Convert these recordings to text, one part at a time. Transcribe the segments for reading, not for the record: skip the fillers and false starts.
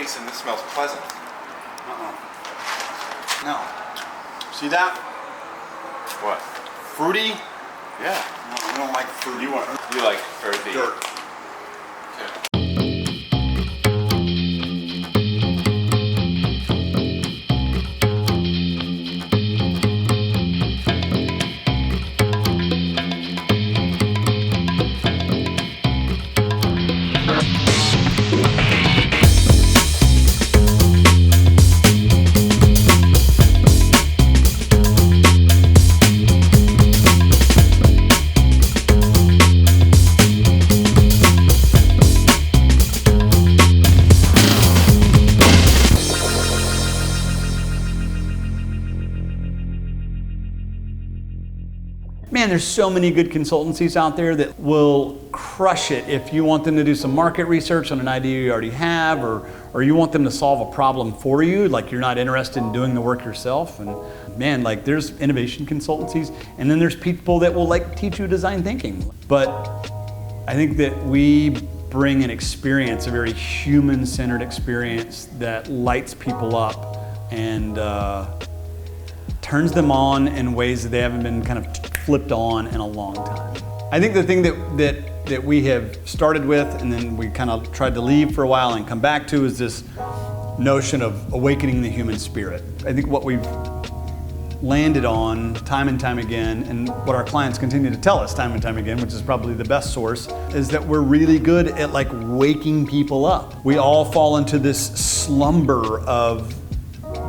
Jason, this smells pleasant. No. See that? What? Fruity? Yeah. No, I don't like fruity. You like earthy. Dirt. Man, there's so many good consultancies out there that will crush it if you want them to do some market research on an idea you already have, or you want them to solve a problem for you, like you're not interested in doing the work yourself. And man, like there's innovation consultancies, and then there's people that will like teach you design thinking. But I think that we bring an experience, a very human-centered experience that lights people up and turns them on in ways that they haven't been kind of flipped on in a long time. I think the thing that we have started with and then we kind of tried to leave for a while and come back to is this notion of awakening the human spirit. I think what we've landed on time and time again, and what our clients continue to tell us time and time again, which is probably the best source, is that we're really good at like waking people up. We all fall into this slumber of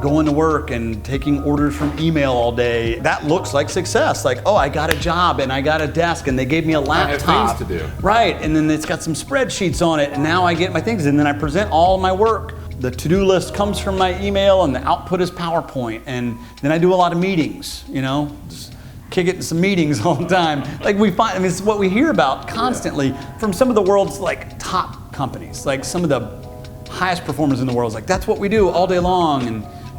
going to work and taking orders from email all day. That looks like success. Like, oh, I got a job and I got a desk and they gave me a laptop. I have things to do. Right, and then it's got some spreadsheets on it and now I get my things and then I present all my work. The to-do list comes from my email and the output is PowerPoint, and then I do a lot of meetings, you know, just kick it in some meetings all the time. Like we find, I mean, it's what we hear about constantly from some of the world's like top companies, like some of the highest performers in the world. It's like, that's what we do all day long.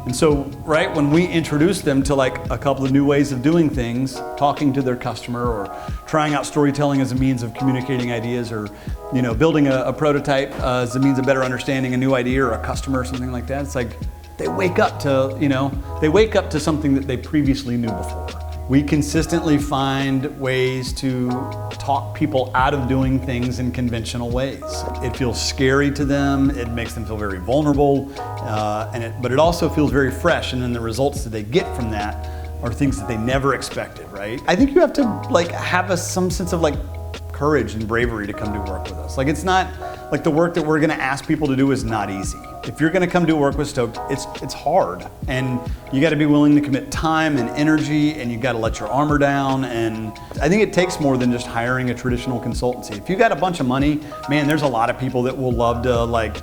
And so, right, when we introduce them to like a couple of new ways of doing things, talking to their customer or trying out storytelling as a means of communicating ideas, or, you know, building a prototype as a means of better understanding a new idea or a customer or something like that, it's like they wake up to, you know, they wake up to something that they previously knew before. We consistently find ways to talk people out of doing things in conventional ways. It feels scary to them, it makes them feel very vulnerable, but it also feels very fresh, and then the results that they get from that are things that they never expected, right? I think you have to like have some sense of like courage and bravery to come do work with us. Like, it's not like the work that we're gonna ask people to do is not easy. If you're gonna come do work with Stoked, it's hard, and you gotta be willing to commit time and energy, and you gotta let your armor down. And I think it takes more than just hiring a traditional consultancy. If you got a bunch of money, man, there's a lot of people that will love to like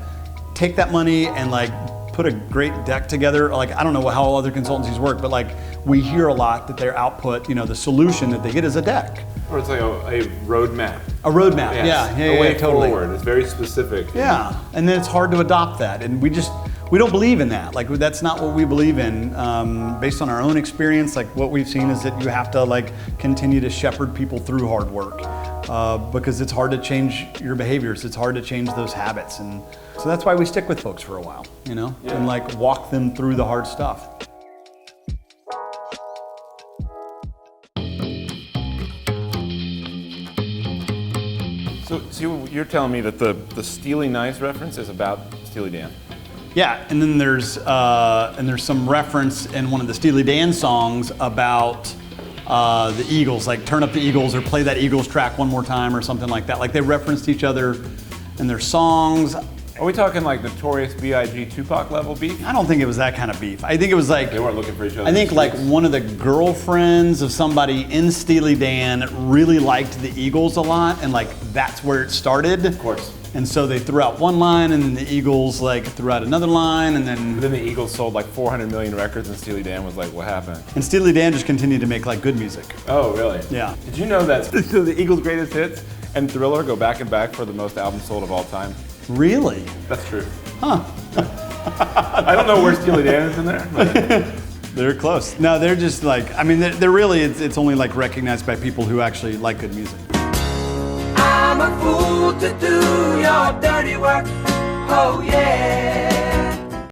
take that money and like put a great deck together. Like, I don't know how other consultancies work, but like we hear a lot that their output, you know, the solution that they get is a deck. Or it's like a roadmap. A roadmap, yes. yeah, way totally. Forward. It's very specific. Yeah, and then it's hard to adopt that, and we don't believe in that. Like, that's not what we believe in. Based on our own experience, like what we've seen is that you have to like continue to shepherd people through hard work, because it's hard to change your behaviors. It's hard to change those habits, and so that's why we stick with folks for a while, you know, and like walk them through the hard stuff. So you're telling me that the Steely Knives reference is about Steely Dan? Yeah, and then there's some reference in one of the Steely Dan songs about the Eagles, like turn up the Eagles or play that Eagles track one more time or something like that. Like they referenced each other in their songs. Are we talking like Notorious B.I.G. Tupac level beef? I don't think it was that kind of beef. I think it was like, they weren't looking for each other. I think like one of the girlfriends of somebody in Steely Dan really liked the Eagles a lot, and like that's where it started. Of course. And so they threw out one line, and then the Eagles like threw out another line, and then the Eagles sold like 400 million records, and Steely Dan was like, what happened? And Steely Dan just continued to make like good music. Oh, really? Yeah. Did you know that the Eagles' greatest hits and Thriller go back and back for the most albums sold of all time? Really? That's true. Huh. I don't know where Steely Dan is in there. But they're close. No, they're just like, I mean, they're really, it's only like recognized by people who actually like good music. I'm a fool to do your dirty work, oh yeah.